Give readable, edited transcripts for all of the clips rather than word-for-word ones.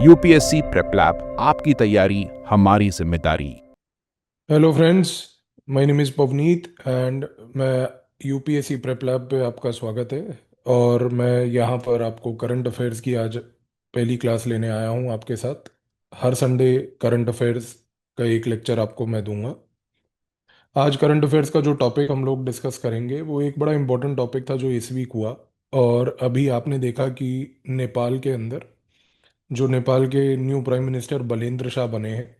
UPSC prep lab, आपकी तैयारी हमारी जिम्मेदारी। Hello friends, my name is Pavneet and मैं यूपीएससी प्रेप लैब पे आपका स्वागत है। और मैं यहाँ पर आपको करंट अफेयर्स की आज पहली क्लास लेने आया हूँ आपके साथ। हर संडे करंट अफेयर्स का एक लेक्चर आपको मैं दूंगा। आज करंट अफेयर्स का जो टॉपिक हम लोग डिस्कस करेंगे वो एक बड़ा इंपॉर्टेंट टॉपिक था जो इस वीक हुआ। और अभी आपने देखा कि नेपाल के अंदर जो नेपाल के new prime minister Balendra Shah बने हैं,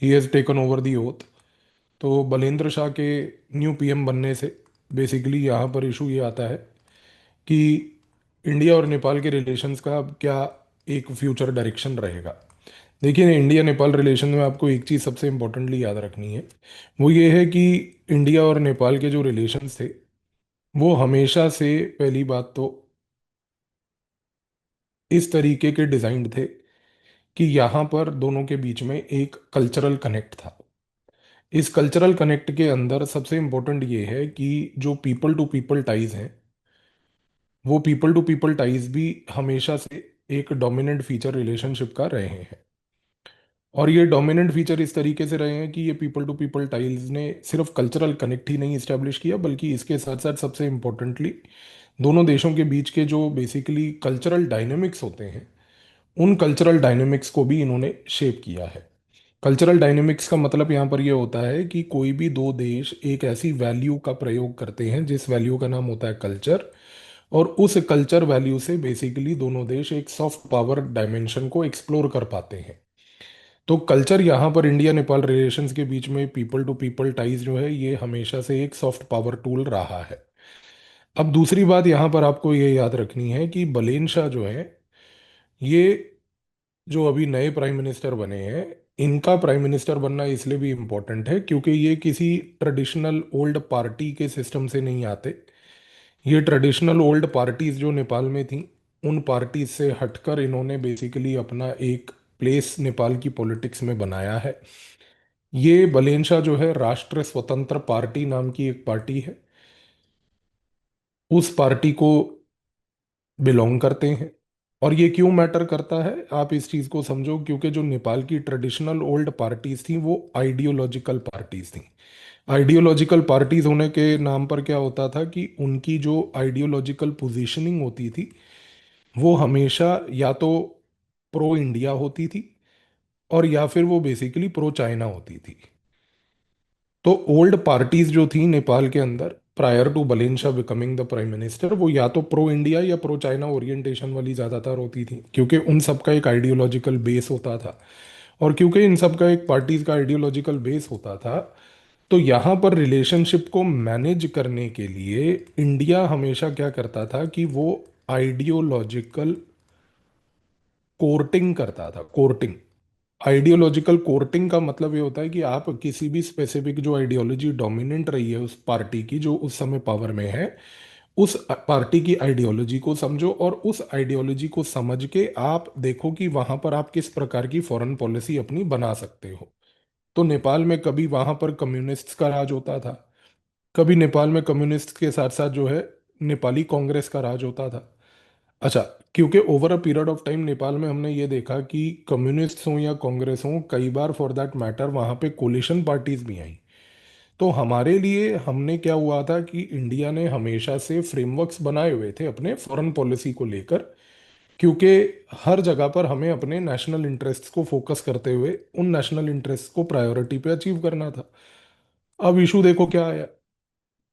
he has taken over the oath. तो बलेंद्र शाह के न्यू पीएम बनने से बेसिकली यहाँ पर इशू ये आता है कि इंडिया और नेपाल के रिलेशंस का अब क्या एक फ्यूचर डायरेक्शन रहेगा। देखिए, इंडिया नेपाल रिलेशन में आपको एक चीज़ सबसे इम्पोर्टेंटली याद रखनी है। वो ये है कि इंडिया और नेपाल के जो रिलेशंस थे वो हमेशा से, पहली बात तो, इस तरीके के डिजाइंड थे कि यहाँ पर दोनों के बीच में एक कल्चरल कनेक्ट था। इस कल्चरल कनेक्ट के अंदर सबसे इंपॉर्टेंट ये है कि जो पीपल टू पीपल टाइज हैं, वो पीपल टू पीपल टाइज भी हमेशा से एक डोमिनेंट फीचर रिलेशनशिप का रहे हैं। और ये डोमिनेंट फीचर इस तरीके से रहे हैं कि ये पीपल टू पीपल टाइज ने सिर्फ कल्चरल कनेक्ट ही नहीं इस्टेब्लिश किया, बल्कि इसके साथ साथ सबसे इम्पोर्टेंटली दोनों देशों के बीच के जो बेसिकली कल्चरल डायनेमिक्स होते हैं, उन कल्चरल डायनेमिक्स को भी इन्होंने शेप किया है। कल्चरल डायनेमिक्स का मतलब यहाँ पर ये होता है कि कोई भी दो देश एक ऐसी वैल्यू का प्रयोग करते हैं जिस वैल्यू का नाम होता है कल्चर, और उस कल्चर वैल्यू से बेसिकली दोनों देश एक सॉफ्ट पावर डायमेंशन को एक्सप्लोर कर पाते हैं। तो कल्चर यहाँ पर इंडिया नेपाल रिलेशंस के बीच में पीपल टू पीपल टाइज जो है, ये हमेशा से एक सॉफ्ट पावर टूल रहा है। अब दूसरी बात यहाँ पर आपको ये याद रखनी है कि बलेन शाह जो है, ये जो अभी नए प्राइम मिनिस्टर बने हैं, इनका प्राइम मिनिस्टर बनना इसलिए भी इम्पोर्टेंट है क्योंकि ये किसी ट्रेडिशनल ओल्ड पार्टी के सिस्टम से नहीं आते। ये ट्रेडिशनल ओल्ड पार्टीज जो नेपाल में थी, उन पार्टीज से हटकर इन्होंने बेसिकली अपना एक प्लेस नेपाल की पॉलिटिक्स में बनाया है। ये बलेंशा जो है, राष्ट्र स्वतंत्र पार्टी नाम की एक पार्टी है, उस पार्टी को बिलोंग करते हैं। और ये क्यों मैटर करता है, आप इस चीज को समझो, क्योंकि जो नेपाल की ट्रेडिशनल ओल्ड पार्टीज थी वो आइडियोलॉजिकल पार्टीज थी। आइडियोलॉजिकल पार्टीज होने के नाम पर क्या होता था कि उनकी जो आइडियोलॉजिकल पोजीशनिंग होती थी वो हमेशा या तो प्रो इंडिया होती थी, और या फिर वो बेसिकली प्रो चाइना होती थी। तो ओल्ड पार्टीज जो थी नेपाल के अंदर प्रायर टू बलेन Shah becoming the prime minister, वो या तो प्रो इंडिया या प्रो चाइना ओरिएंटेशन वाली ज्यादातर होती थी, क्योंकि उन सब का एक आइडियोलॉजिकल बेस होता था। और क्योंकि इन सब का एक पार्टीज का आइडियोलॉजिकल बेस होता था, तो यहाँ पर रिलेशनशिप को मैनेज करने के लिए इंडिया हमेशा क्या करता था कि वो आइडियोलॉजिकल कोर्टिंग करता था। कोर्टिंग, आइडियोलॉजिकल कोर्टिंग का मतलब ये होता है कि आप किसी भी स्पेसिफिक जो आइडियोलॉजी डोमिनेंट रही है उस पार्टी की जो उस समय पावर में है, उस पार्टी की आइडियोलॉजी को समझो, और उस आइडियोलॉजी को समझ के आप देखो कि वहां पर आप किस प्रकार की फॉरेन पॉलिसी अपनी बना सकते हो। तो नेपाल में कभी वहां पर कम्युनिस्ट का राज होता था, कभी नेपाल में कम्युनिस्ट के साथ साथ जो है नेपाली कांग्रेस का राज होता था। अच्छा, क्योंकि over a period of time Nepal में हमने ये देखा कि कम्युनिस्ट हों या कांग्रेस हों, कई बार फॉर दैट मैटर वहाँ पे कोलिशन पार्टीज भी आई। तो हमारे लिए हमने क्या हुआ था कि इंडिया ने हमेशा से फ्रेमवर्क्स बनाए हुए थे अपने फॉरेन पॉलिसी को लेकर, क्योंकि हर जगह पर हमें अपने नेशनल इंटरेस्ट्स को फोकस करते हुए उन नेशनल इंटरेस्ट्स को प्रायोरिटी पे अचीव करना था। अब इशू देखो क्या आया।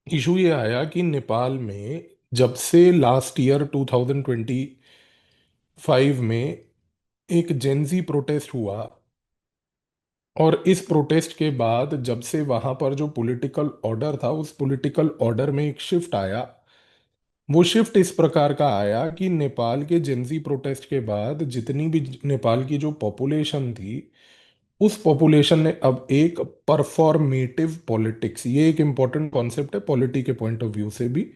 इशू ये आया कि नेपाल में जब से लास्ट ईयर 2025 में एक जेंजी प्रोटेस्ट हुआ, और इस प्रोटेस्ट के बाद जब से वहां पर जो पॉलिटिकल ऑर्डर था, उस पॉलिटिकल ऑर्डर में एक शिफ्ट आया। वो शिफ्ट इस प्रकार का आया कि नेपाल के जेंजी प्रोटेस्ट के बाद जितनी भी नेपाल की जो पॉपुलेशन थी, उस पॉपुलेशन ने अब एक परफॉर्मेटिव पॉलिटिक्स, ये एक इंपॉर्टेंट कॉन्सेप्ट है पॉलिटी के पॉइंट ऑफ व्यू से भी,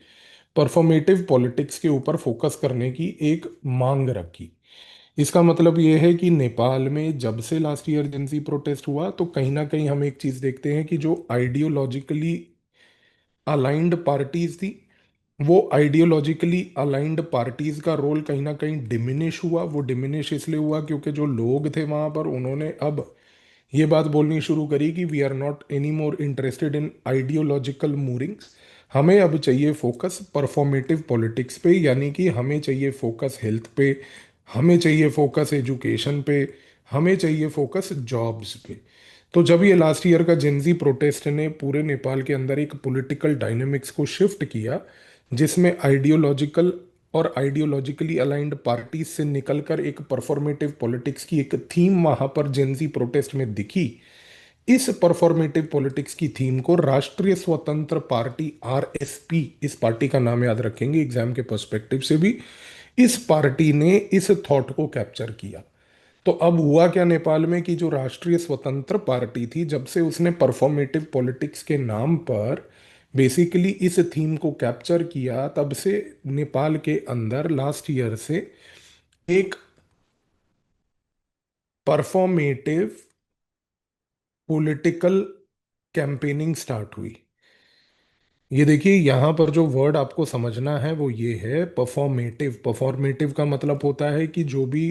परफॉर्मेटिव पॉलिटिक्स के ऊपर फोकस करने की एक मांग रखी। इसका मतलब ये है कि नेपाल में जब से लास्ट ईयर जेंसी प्रोटेस्ट हुआ, तो कहीं ना कहीं हम एक चीज देखते हैं कि जो आइडियोलॉजिकली अलाइंड पार्टीज थी वो आइडियोलॉजिकली अलाइंड पार्टीज का रोल कहीं ना कहीं डिमिनिश हुआ। वो डिमिनिश इसलिए हुआ क्योंकि जो लोग थे वहां पर, उन्होंने अब ये बात बोलनी शुरू करी कि we are not any more interested in ideological moorings. हमें अब चाहिए फोकस परफॉर्मेटिव पॉलिटिक्स पे, यानी कि हमें चाहिए फोकस हेल्थ पे, हमें चाहिए फोकस एजुकेशन पे, हमें चाहिए फोकस जॉब्स पे। तो जब ये लास्ट ईयर का जेंजी प्रोटेस्ट ने पूरे नेपाल के अंदर एक पॉलिटिकल डायनेमिक्स को शिफ्ट किया, जिसमें आइडियोलॉजिकल और आइडियोलॉजिकली अलाइंड पार्टी से निकलकर एक परफॉर्मेटिव पॉलिटिक्स की एक थीम वहां पर जेंजी प्रोटेस्ट में दिखी। इस परफॉर्मेटिव पॉलिटिक्स की थीम को राष्ट्रीय स्वतंत्र पार्टी आरएसपी, इस पार्टी का नाम याद रखेंगे एग्जाम के पर्सपेक्टिव से भी, इस पार्टी ने इस थॉट को कैप्चर किया। तो अब हुआ क्या नेपाल में कि जो राष्ट्रीय स्वतंत्र पार्टी थी, जब से उसने परफॉर्मेटिव पॉलिटिक्स के नाम पर बेसिकली इस थीम को कैप्चर किया, तब से नेपाल के अंदर लास्ट ईयर से एक परफॉर्मेटिव पॉलिटिकल कैंपेनिंग स्टार्ट हुई। ये देखिए, यहां पर जो वर्ड आपको समझना है वो ये है परफॉर्मेटिव। परफॉर्मेटिव का मतलब होता है कि जो भी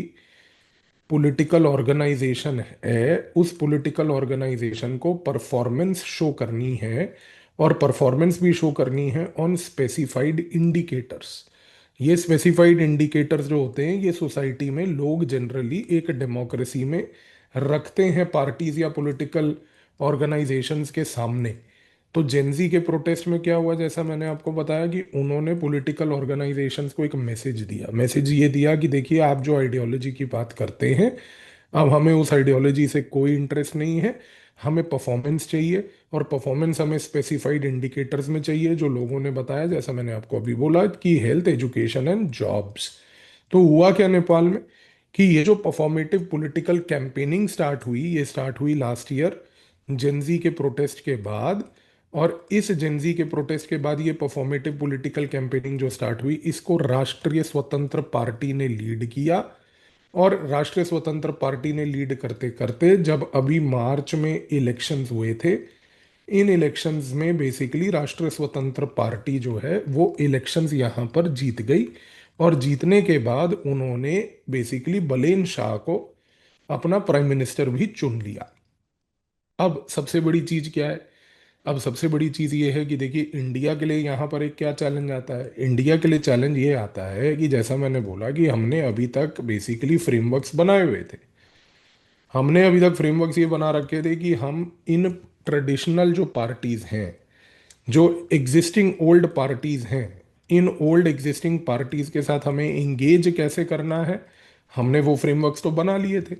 पॉलिटिकल ऑर्गेनाइजेशन है, उस पॉलिटिकल ऑर्गेनाइजेशन को परफॉर्मेंस शो करनी है, और परफॉर्मेंस भी शो करनी है ऑन स्पेसिफाइड इंडिकेटर्स। ये स्पेसिफाइड इंडिकेटर्स जो होते हैं, ये सोसाइटी में लोग जनरली एक डेमोक्रेसी में रखते हैं पार्टीज या पॉलिटिकल ऑर्गेनाइजेशंस के सामने। तो जेंजी के प्रोटेस्ट में क्या हुआ, जैसा मैंने आपको बताया कि उन्होंने पॉलिटिकल ऑर्गेनाइजेशंस को एक मैसेज दिया। मैसेज ये दिया कि देखिए, आप जो आइडियोलॉजी की बात करते हैं, अब हमें उस आइडियोलॉजी से कोई इंटरेस्ट नहीं है। हमें परफॉर्मेंस चाहिए, और परफॉर्मेंस हमें स्पेसिफाइड इंडिकेटर्स में चाहिए जो लोगों ने बताया, जैसा मैंने आपको अभी बोला कि हेल्थ, एजुकेशन एंड जॉब्स। तो हुआ क्या नेपाल में कि ये जो परफॉर्मेटिव पॉलिटिकल कैंपेनिंग स्टार्ट हुई, ये स्टार्ट हुई लास्ट ईयर जेंजी के प्रोटेस्ट के बाद। और इस जेंजी के प्रोटेस्ट के बाद ये परफॉर्मेटिव पॉलिटिकल कैंपेनिंग जो स्टार्ट हुई, इसको राष्ट्रीय स्वतंत्र पार्टी ने लीड किया। और राष्ट्रीय स्वतंत्र पार्टी ने लीड करते करते जब अभी मार्च में इलेक्शंस हुए थे, इन इलेक्शंस में बेसिकली राष्ट्रीय स्वतंत्र पार्टी जो है वो इलेक्शंस यहाँ पर जीत गई। और जीतने के बाद उन्होंने बेसिकली बलेन शाह को अपना प्राइम मिनिस्टर भी चुन लिया। अब सबसे बड़ी चीज क्या है? अब सबसे बड़ी चीज ये है कि देखिए, इंडिया के लिए यहाँ पर एक क्या चैलेंज आता है। इंडिया के लिए चैलेंज ये आता है कि जैसा मैंने बोला कि हमने अभी तक बेसिकली फ्रेमवर्क्स बनाए हुए थे। हमने अभी तक फ्रेमवर्क्स ये बना रखे थे कि हम इन ट्रेडिशनल जो पार्टीज हैं, जो एग्जिस्टिंग ओल्ड पार्टीज हैं, इन ओल्ड एग्जिस्टिंग पार्टीज के साथ हमें इंगेज कैसे करना है। हमने वो फ्रेमवर्क्स तो बना लिए थे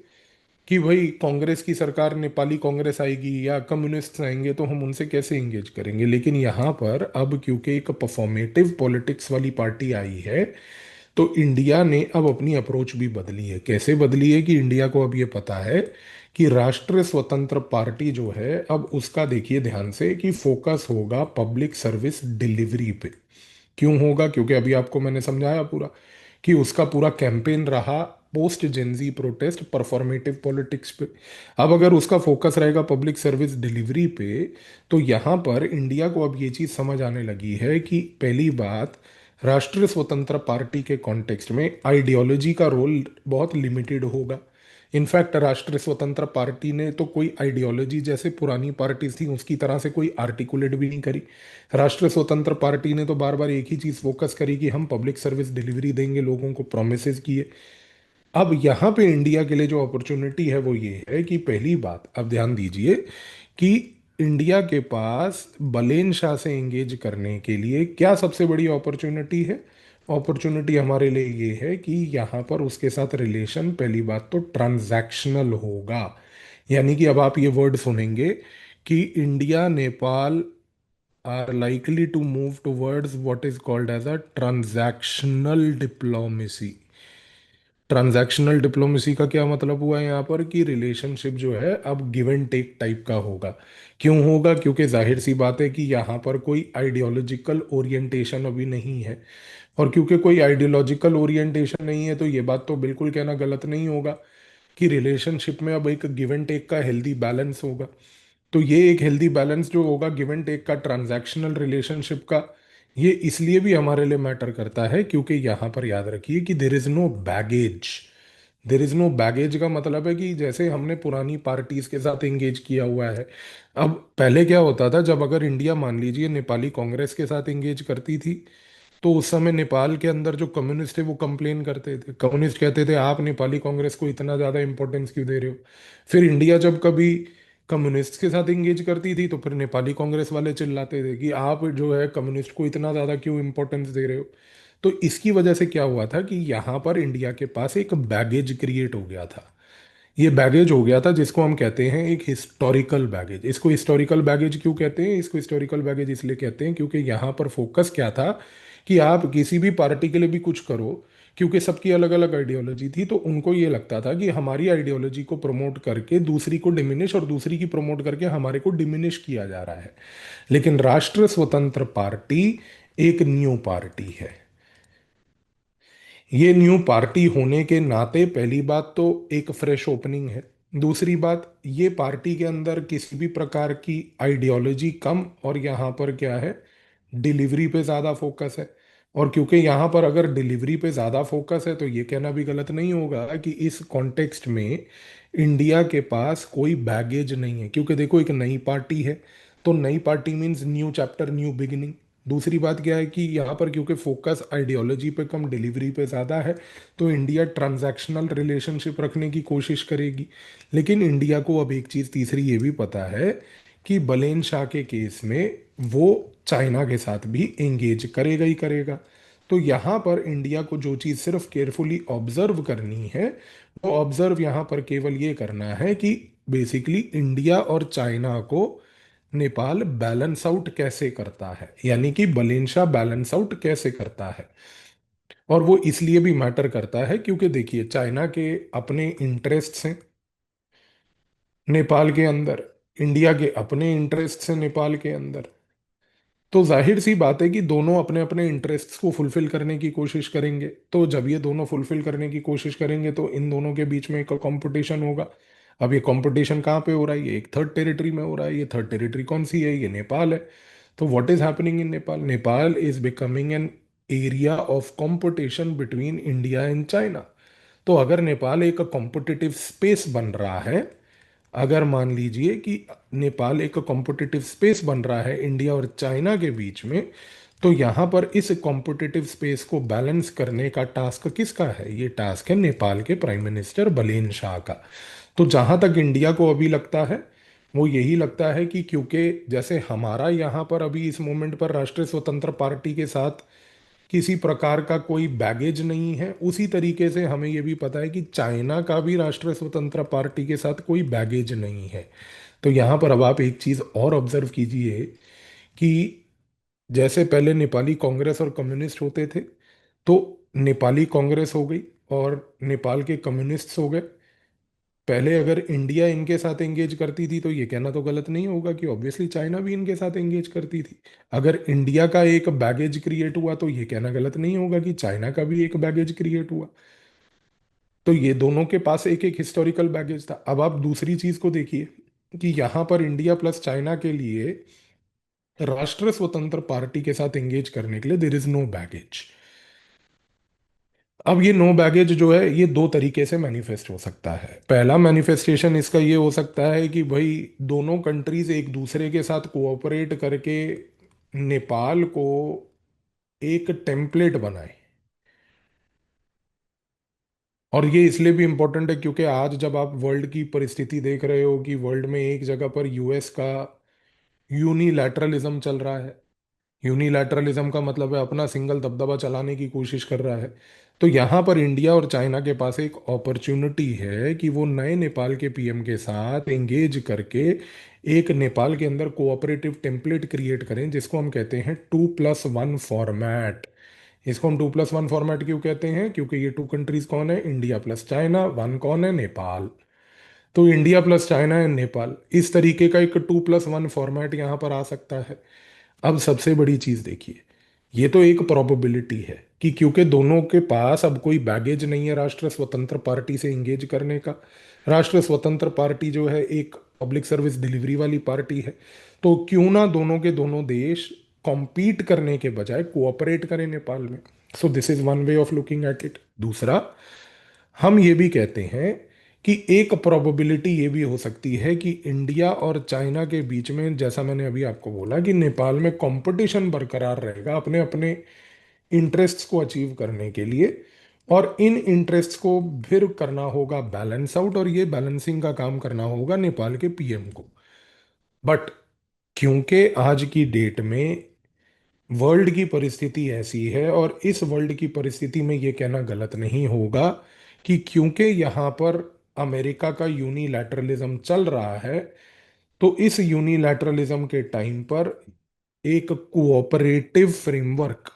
कि भाई कांग्रेस की सरकार, नेपाली कांग्रेस आएगी या कम्युनिस्ट आएंगे तो हम उनसे कैसे इंगेज करेंगे। लेकिन यहाँ पर अब क्योंकि एक परफॉर्मेटिव पॉलिटिक्स वाली पार्टी आई है, तो इंडिया ने अब अपनी अप्रोच भी बदली है। कैसे बदली है कि इंडिया को अब ये पता है कि राष्ट्रीय स्वतंत्र पार्टी जो है, अब उसका देखिए ध्यान से कि फोकस होगा पब्लिक सर्विस डिलीवरी पे। क्यों होगा? क्योंकि अभी आपको मैंने समझाया पूरा कि उसका पूरा कैंपेन रहा post Gen Z protest performative politics पे। अब अगर उसका फोकस रहेगा पब्लिक सर्विस डिलीवरी पे, तो यहाँ पर इंडिया को अब ये चीज़ समझ आने लगी है कि पहली बात, राष्ट्रीय स्वतंत्र पार्टी के कॉन्टेक्स्ट में आइडियोलॉजी का रोल बहुत लिमिटेड होगा। इनफैक्ट राष्ट्रीय स्वतंत्र पार्टी ने तो कोई आइडियोलॉजी जैसे पुरानी पार्टीज थी उसकी तरह से कोई आर्टिकुलेट भी नहीं करी। राष्ट्रीय स्वतंत्र पार्टी ने तो बार बार एक ही चीज फोकस करी कि हम पब्लिक सर्विस डिलीवरी देंगे, लोगों को प्रोमिसेस किए। अब यहाँ पे इंडिया के लिए जो अपॉर्चुनिटी है वो ये है कि पहली बात, अब ध्यान दीजिए कि इंडिया के पास बलेन शाह से एंगेज करने के लिए क्या सबसे बड़ी अपॉर्चुनिटी है। अपॉर्चुनिटी हमारे लिए ये है कि यहाँ पर उसके साथ रिलेशन पहली बात तो ट्रांजैक्शनल होगा। यानी कि अब आप ये वर्ड सुनेंगे कि India Nepal are likely to move towards what is called as a transactional diplomacy. Transactional diplomacy का क्या मतलब हुआ यहाँ पर कि रिलेशनशिप जो है अब गिव एंड टेक टाइप का होगा। क्यों होगा? क्योंकि जाहिर सी बात है कि यहाँ पर कोई आइडियोलॉजिकल ओरिएंटेशन अभी नहीं है। और क्योंकि कोई आइडियोलॉजिकल ओरिएंटेशन नहीं है, तो ये बात तो बिल्कुल कहना गलत नहीं होगा कि रिलेशनशिप में अब एक गिव एंड टेक का हेल्दी बैलेंस होगा। तो ये एक हेल्दी बैलेंस जो होगा गिव एंड टेक का, ट्रांजैक्शनल रिलेशनशिप का, ये इसलिए भी हमारे लिए मैटर करता है क्योंकि यहाँ पर याद रखिए कि there is no baggage. There is no baggage का मतलब है कि जैसे हमने पुरानी पार्टीज के साथ एंगेज किया हुआ है। अब पहले क्या होता था, जब अगर इंडिया मान लीजिए नेपाली कांग्रेस के साथ एंगेज करती थी, तो उस समय नेपाल के अंदर जो कम्युनिस्ट थे वो कंप्लेन करते थे। कम्युनिस्ट कहते थे आप नेपाली कांग्रेस को इतना ज्यादा इंपॉर्टेंस क्यों दे रहे हो। फिर इंडिया जब कभी कम्युनिस्ट के साथ एंगेज करती थी तो फिर नेपाली कांग्रेस वाले चिल्लाते थे कि आप जो है कम्युनिस्ट को इतना ज्यादा क्यों इंपॉर्टेंस दे रहे हो। तो इसकी वजह से क्या हुआ था कि यहाँ पर इंडिया के पास एक बैगेज क्रिएट हो गया था। ये बैगेज हो गया था जिसको हम कहते हैं एक हिस्टोरिकल बैगेज। इसको हिस्टोरिकल बैगेज क्यों कहते हैं? इसको हिस्टोरिकल बैगेज इसलिए कहते हैं क्योंकि यहाँ पर फोकस क्या था कि आप किसी भी पार्टी के लिए भी कुछ करो, क्योंकि सबकी अलग अलग आइडियोलॉजी थी, तो उनको ये लगता था कि हमारी आइडियोलॉजी को प्रमोट करके दूसरी को डिमिनिश और दूसरी की प्रमोट करके हमारे को डिमिनिश किया जा रहा है। लेकिन राष्ट्र स्वतंत्र पार्टी एक न्यू पार्टी है। ये न्यू पार्टी होने के नाते पहली बात तो एक फ्रेश ओपनिंग है। दूसरी बात, ये पार्टी के अंदर किसी भी प्रकार की आइडियोलॉजी कम, और यहाँ पर क्या है, डिलीवरी पे ज़्यादा फोकस है। और क्योंकि यहाँ पर अगर डिलीवरी पे ज़्यादा फोकस है तो ये कहना भी गलत नहीं होगा कि इस कॉन्टेक्स्ट में इंडिया के पास कोई बैगेज नहीं है, क्योंकि देखो एक नई पार्टी है, तो नई party means new chapter new beginning. दूसरी बात क्या है कि यहाँ पर क्योंकि फोकस आइडियोलॉजी पे कम डिलीवरी पे ज़्यादा है, तो इंडिया ट्रांजैक्शनल रिलेशनशिप रखने की कोशिश करेगी। लेकिन इंडिया को अब एक चीज़ तीसरी ये भी पता है कि बलेन शाह के केस में वो चाइना के साथ भी एंगेज करेगा ही करेगा। तो यहाँ पर इंडिया को जो चीज़ सिर्फ केयरफुली ऑब्जर्व करनी है, वो ऑब्जर्व यहाँ पर केवल ये करना है कि बेसिकली इंडिया और चाइना को नेपाल बैलेंस आउट कैसे करता है, यानी कि बलेंशा बैलेंस आउट कैसे करता है। और वो इसलिए भी मैटर करता है क्योंकि देखिए चाइना के अपने इंटरेस्ट्स हैं नेपाल के अंदर, इंडिया के अपने इंटरेस्ट्स हैं नेपाल के अंदर। तो जाहिर सी बात है कि दोनों अपने अपने इंटरेस्ट्स को फुलफिल करने की कोशिश करेंगे। तो जब ये दोनों फुलफिल करने की कोशिश करेंगे तो इन दोनों के बीच में एक कंपटीशन होगा। अब ये कंपटीशन कहाँ पे हो रहा है? ये एक थर्ड टेरिटरी में हो रहा है। ये थर्ड टेरिटरी कौन सी है? ये नेपाल है। तो what is happening in Nepal? Nepal is becoming an area of competition between India and China. तो अगर नेपाल एक कॉम्पिटिटिव स्पेस बन रहा है, अगर मान लीजिए कि नेपाल एक कॉम्पिटिटिव स्पेस बन रहा है इंडिया और चाइना के बीच में, तो यहाँ पर इस कॉम्पिटिटिव स्पेस को बैलेंस करने का टास्क किसका है? ये टास्क है नेपाल के प्राइम मिनिस्टर बलेन शाह का। तो जहां तक इंडिया को अभी लगता है, वो यही लगता है कि क्योंकि जैसे हमारा यहाँ पर अभी इस मोमेंट पर राष्ट्रीय स्वतंत्र पार्टी के साथ किसी प्रकार का कोई बैगेज नहीं है, उसी तरीके से हमें ये भी पता है कि चाइना का भी राष्ट्रीय स्वतंत्र पार्टी के साथ कोई बैगेज नहीं है। तो यहाँ पर अब आप एक चीज और ऑब्जर्व कीजिए कि जैसे पहले नेपाली कांग्रेस और कम्युनिस्ट होते थे, तो नेपाली कांग्रेस हो गई और नेपाल के कम्युनिस्ट्स हो गए। पहले अगर इंडिया इनके साथ एंगेज करती थी तो ये कहना तो गलत नहीं होगा कि ऑब्वियसली चाइना भी इनके साथ एंगेज करती थी। अगर इंडिया का एक बैगेज क्रिएट हुआ तो ये कहना गलत नहीं होगा कि चाइना का भी एक बैगेज क्रिएट हुआ। तो ये दोनों के पास एक एक हिस्टोरिकल बैगेज था। अब आप दूसरी चीज को देखिए कि यहां पर इंडिया प्लस चाइना के लिए राष्ट्र स्वतंत्र पार्टी के साथ एंगेज करने के लिए देर इज नो बैगेज। अब ये नो बैगेज जो है ये दो तरीके से मैनिफेस्ट हो सकता है। पहला मैनिफेस्टेशन इसका ये हो सकता है कि भाई दोनों कंट्रीज एक दूसरे के साथ कोऑपरेट करके नेपाल को एक टेम्पलेट बनाए। और ये इसलिए भी इंपॉर्टेंट है क्योंकि आज जब आप वर्ल्ड की परिस्थिति देख रहे हो कि वर्ल्ड में एक जगह पर यूएस का यूनिलैटरलिज्म चल रहा है। यूनिलैटरलिज्म का मतलब है अपना सिंगल दबदबा चलाने की कोशिश कर रहा है। तो यहाँ पर इंडिया और चाइना के पास एक अपॉर्चुनिटी है कि वो नए नेपाल के पीएम के साथ एंगेज करके एक नेपाल के अंदर कोऑपरेटिव टेम्पलेट क्रिएट करें, जिसको हम कहते हैं 2+1 फॉर्मेट। इसको हम 2+1 फॉर्मेट क्यों कहते हैं? क्योंकि ये टू कंट्रीज कौन है? इंडिया प्लस चाइना, वन कौन है? नेपाल। तो India plus China and Nepal, इस तरीके का एक 2+1 फॉर्मेट यहाँ पर आ सकता है। अब सबसे बड़ी चीज देखिए, ये तो एक प्रोबेबिलिटी है कि क्योंकि दोनों के पास अब कोई बैगेज नहीं है राष्ट्र स्वतंत्र पार्टी से एंगेज करने का। राष्ट्र स्वतंत्र पार्टी जो है एक पब्लिक सर्विस डिलीवरी वाली पार्टी है। तो क्यों ना दोनों के दोनों देश कॉम्पीट करने के बजाय कोऑपरेट करें नेपाल में। So this is one way of looking at it. दूसरा, हम ये भी कहते हैं कि एक प्रोबेबिलिटी ये भी हो सकती है कि इंडिया और चाइना के बीच में, जैसा मैंने अभी आपको बोला, कि नेपाल में कंपटीशन बरकरार रहेगा अपने अपने इंटरेस्ट्स को अचीव करने के लिए, और इन इंटरेस्ट्स को फिर करना होगा बैलेंस आउट, और ये बैलेंसिंग का काम करना होगा नेपाल के पीएम को। बट क्योंकि आज की डेट में वर्ल्ड की परिस्थिति ऐसी है, और इस वर्ल्ड की परिस्थिति में ये कहना गलत नहीं होगा कि क्योंकि यहाँ पर अमेरिका का यूनिलैटरलिज्म चल रहा है, तो इस यूनिलैटरलिज्म के टाइम पर एक cooperative framework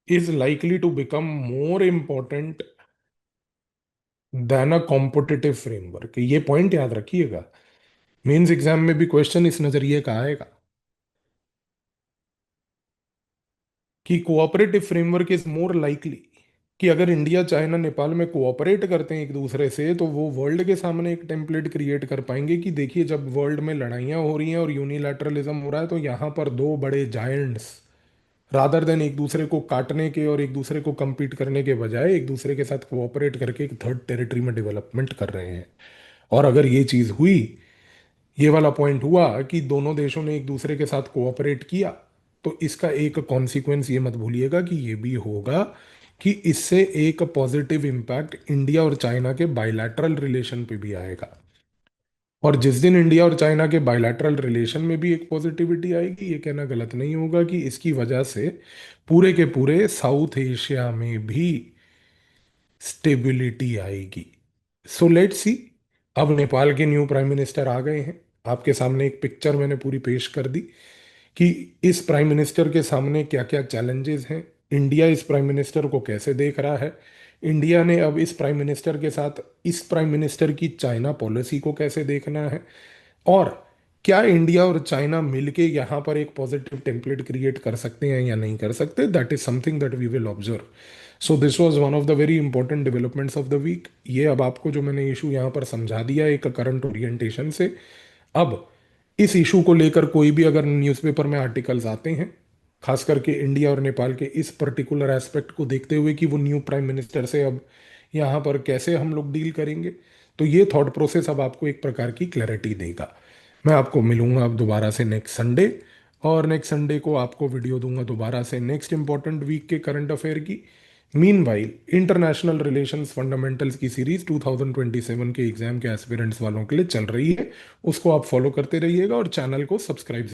is likely to become more important than a competitive framework. ये पॉइंट याद रखिएगा, मेंस एग्जाम में भी क्वेश्चन इस नजरिए का आएगा कि cooperative framework is more likely, कि अगर इंडिया चाइना नेपाल में कोऑपरेट करते हैं एक दूसरे से, तो वो वर्ल्ड के सामने एक टेम्पलेट क्रिएट कर पाएंगे कि देखिए, जब वर्ल्ड में लड़ाइयाँ हो रही हैं और यूनिलैटरलिज्म हो रहा है, तो यहाँ पर दो बड़े जायंट्स, रादर देन एक दूसरे को काटने के और एक दूसरे को compete करने के बजाय, एक दूसरे के साथ कोऑपरेट करके एक थर्ड टेरिटरी में डेवलपमेंट कर रहे हैं। और अगर ये चीज हुई, ये वाला पॉइंट हुआ कि दोनों देशों ने एक दूसरे के साथ कोऑपरेट किया, तो इसका एक कॉन्सिक्वेंस ये मत भूलिएगा कि ये भी होगा कि इससे एक पॉजिटिव इम्पैक्ट इंडिया और चाइना के बायलैटरल रिलेशन पे भी आएगा। और जिस दिन इंडिया और चाइना के बायलैटरल रिलेशन में भी एक पॉजिटिविटी आएगी, ये कहना गलत नहीं होगा कि इसकी वजह से पूरे के पूरे साउथ एशिया में भी स्टेबिलिटी आएगी। So let's see. अब नेपाल के न्यू प्राइम मिनिस्टर आ गए हैं, आपके सामने एक पिक्चर मैंने पूरी पेश कर दी कि इस प्राइम मिनिस्टर के सामने क्या क्या चैलेंजेस हैं, इंडिया इस प्राइम मिनिस्टर को कैसे देख रहा है, इंडिया ने अब इस प्राइम मिनिस्टर के साथ इस प्राइम मिनिस्टर की चाइना पॉलिसी को कैसे देखना है, और क्या इंडिया और चाइना मिलके यहाँ पर एक पॉजिटिव टेम्पलेट क्रिएट कर सकते हैं या नहीं कर सकते। That is something that we will observe. So this was one of the very important developments of the week. ये अब आपको जो मैंने इशू यहाँ पर समझा दिया एक करंट ओरिएंटेशन से। अब इस इशू को लेकर कोई भी अगर न्यूज़पेपर में आर्टिकल्स आते हैं, खास करके इंडिया और नेपाल के इस पर्टिकुलर एस्पेक्ट को देखते हुए कि वो न्यू प्राइम मिनिस्टर से अब यहाँ पर कैसे हम लोग डील करेंगे, तो ये थॉट प्रोसेस अब आपको एक प्रकार की क्लैरिटी देगा। मैं आपको मिलूंगा अब दोबारा से नेक्स्ट संडे, और नेक्स्ट संडे को आपको वीडियो दूंगा दोबारा से नेक्स्ट इंपॉर्टेंट वीक के करंट अफेयर की। मीनवाइल इंटरनेशनल रिलेशंस फंडामेंटल्स की सीरीज 2027 के एग्जाम के एस्पिरेंट्स वालों के लिए चल रही है, उसको आप फॉलो करते रहिएगा और चैनल को सब्सक्राइब